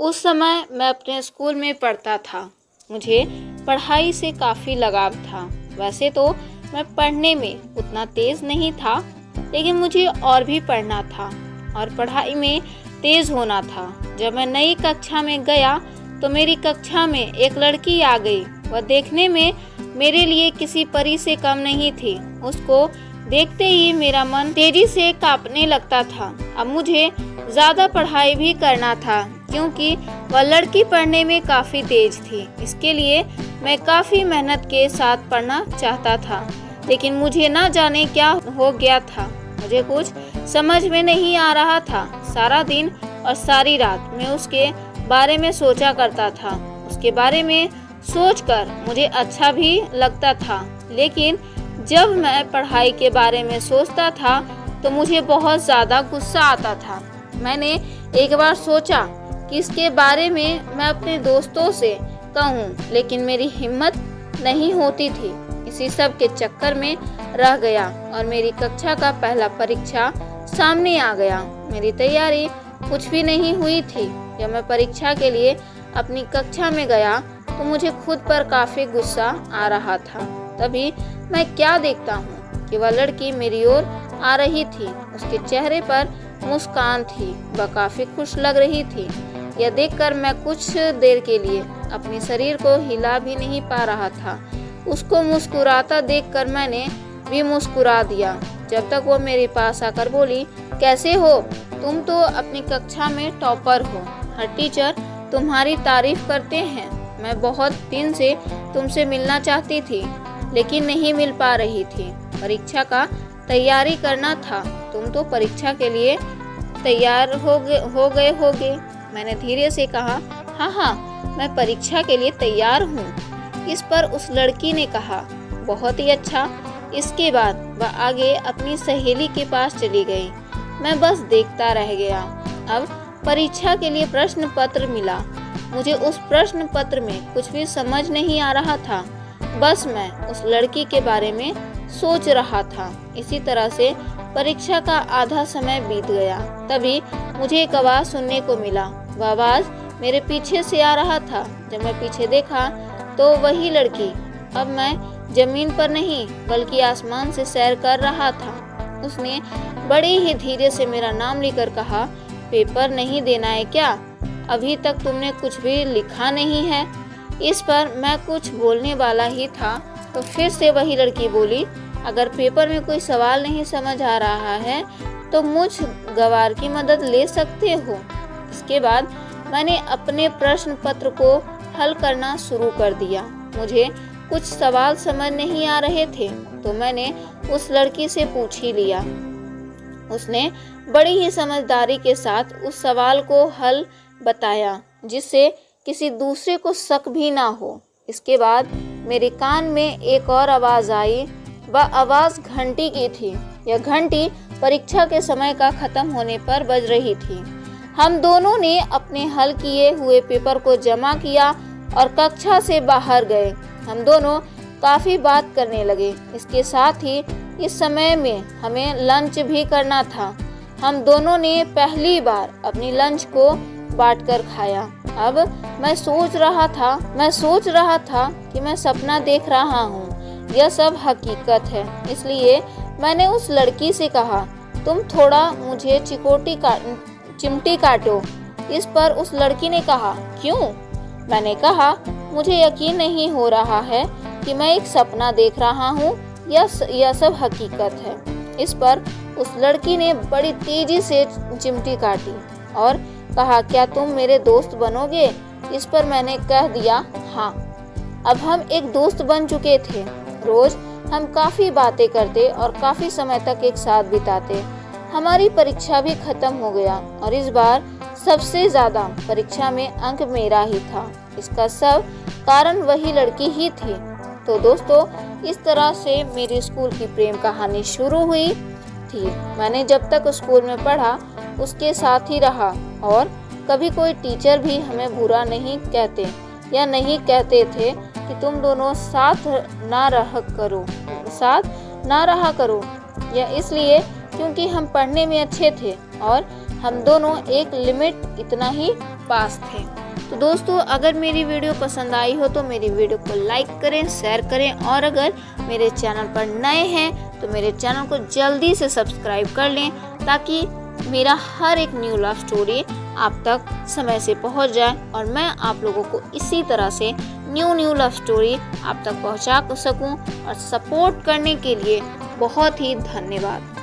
उस समय मैं अपने स्कूल में पढ़ता था। मुझे पढ़ाई से काफ़ी लगाव था। वैसे तो मैं पढ़ने में उतना तेज़ नहीं था, लेकिन मुझे और भी पढ़ना था और पढ़ाई में तेज़ होना था। जब मैं नई कक्षा में गया तो मेरी कक्षा में एक लड़की आ गई। वह देखने में मेरे लिए किसी परी से कम नहीं थी। उसको देखते ही मेरा मन तेजी से कांपने लगता था। अब मुझे ज़्यादा पढ़ाई भी करना था क्योंकि वह लड़की पढ़ने में काफ़ी तेज थी। इसके लिए मैं काफ़ी मेहनत के साथ पढ़ना चाहता था, लेकिन मुझे ना जाने क्या हो गया था। मुझे कुछ समझ में नहीं आ रहा था। सारा दिन और सारी रात मैं उसके बारे में सोचा करता था। उसके बारे में सोचकर मुझे अच्छा भी लगता था, लेकिन जब मैं पढ़ाई के बारे में सोचता था तो मुझे बहुत ज़्यादा गुस्सा आता था। मैंने एक बार सोचा कि इसके बारे में मैं अपने दोस्तों से कहूँ, लेकिन मेरी हिम्मत नहीं होती थी। इसी सब के चक्कर में रह गया और मेरी कक्षा का पहला परीक्षा सामने आ गया। मेरी तैयारी कुछ भी नहीं हुई थी। जब मैं परीक्षा के लिए अपनी कक्षा में गया तो मुझे खुद पर काफ़ी गुस्सा आ रहा था। तभी मैं क्या देखता हूँ कि वह लड़की मेरी ओर आ रही थी। उसके चेहरे पर मुस्कान थी। वह काफ़ी खुश लग रही थी। यह देखकर मैं कुछ देर के लिए अपने शरीर को हिला भी नहीं पा रहा था। उसको मुस्कुराता देखकर मैंने भी मुस्कुरा दिया, जब तक वो मेरे पास आकर बोली, कैसे हो? तुम तो अपनी कक्षा में टॉपर हो। हर टीचर तुम्हारी तारीफ करते हैं। मैं बहुत दिन से तुमसे मिलना चाहती थी, लेकिन नहीं मिल पा रही थी। परीक्षा का तैयारी करना था। तुम तो परीक्षा के लिए तैयार हो गए होगे। मैंने धीरे से कहा, हाँ, मैं परीक्षा के लिए तैयार हूँ। इस पर उस लड़की ने कहा, बहुत ही अच्छा। इसके बाद वह आगे अपनी सहेली के पास चली गई। मैं बस देखता रह गया। अब परीक्षा के लिए प्रश्न पत्र मिला। मुझे उस प्रश्न पत्र में कुछ भी समझ नहीं आ रहा था। बस मैं उस लड़की के बारे में सोच रहा था। इसी तरह से परीक्षा का आधा समय बीत गया। तभी मुझे एक आवाज़ सुनने को मिला। वह आवाज़ मेरे पीछे से आ रहा था। जब मैं पीछे देखा तो वही लड़की, अब मैं जमीन पर नहीं बल्कि आसमान से सैर कर रहा था। उसने बड़े ही धीरे से मेरा नाम लेकर कहा, पेपर नहीं देना है क्या? अभी तक तुमने कुछ भी लिखा नहीं है। इस पर मैं कुछ बोलने वाला ही था तो फिर से वही लड़की बोली, अगर पेपर में कोई सवाल नहीं समझ आ रहा है तो मुझ गवार की मदद ले सकते हो। इसके बाद मैंने अपने प्रश्न पत्र को हल करना शुरू कर दिया। मुझे कुछ सवाल समझ नहीं आ रहे थे तो मैंने उस लड़की से पूछ ही लिया। उसने बड़ी ही समझदारी के साथ उस सवाल को हल बताया, जिससे किसी दूसरे को शक भी ना हो। इसके बाद मेरे कान में एक और आवाज़ आई। वह आवाज़ घंटी की थी। यह घंटी परीक्षा के समय का खत्म होने पर बज रही थी। हम दोनों ने अपने हल किए हुए पेपर को जमा किया और कक्षा से बाहर गए। हम दोनों काफ़ी बात करने लगे। इसके साथ ही इस समय में हमें लंच भी करना था। हम दोनों ने पहली बार अपनी लंच को बांटकर खाया। अब मैं सोच रहा था कि मैं सपना देख रहा हूँ, यह सब हकीकत है। इसलिए मैंने उस लड़की से कहा, तुम थोड़ा मुझे चिमटी काटो। इस पर उस लड़की ने कहा, क्यों? मैंने कहा, मुझे यकीन नहीं हो रहा है कि मैं एक सपना देख रहा हूँ, यह सब हकीकत है। इस पर उस लड़की ने बड़ी तेजी से चिमटी काटी और कहा, क्या तुम मेरे दोस्त बनोगे? इस पर मैंने कह दिया, हाँ। अब हम एक दोस्त बन चुके थे। रोज हम काफ़ी बातें करते और काफ़ी समय तक एक साथ बिताते। हमारी परीक्षा भी खत्म हो गया और इस बार सबसे ज़्यादा परीक्षा में अंक मेरा ही था। इसका सब कारण वही लड़की ही थी। तो दोस्तों, इस तरह से मेरी स्कूल की प्रेम कहानी शुरू हुई थी। मैंने जब तक स्कूल में पढ़ा उसके साथ ही रहा और कभी कोई टीचर भी हमें बुरा नहीं कहते या नहीं कहते थे कि तुम दोनों साथ ना रहा करो। यह इसलिए क्योंकि हम पढ़ने में अच्छे थे और हम दोनों एक लिमिट इतना ही पास थे। तो दोस्तों, अगर मेरी वीडियो पसंद आई हो तो मेरी वीडियो को लाइक करें, शेयर करें, और अगर मेरे चैनल पर नए हैं तो मेरे चैनल को जल्दी से सब्सक्राइब कर लें, ताकि मेरा हर एक न्यू लव स्टोरी आप तक समय से पहुंच जाए और मैं आप लोगों को इसी तरह से न्यू लव स्टोरी आप तक पहुंचा सकूं। और सपोर्ट करने के लिए बहुत ही धन्यवाद।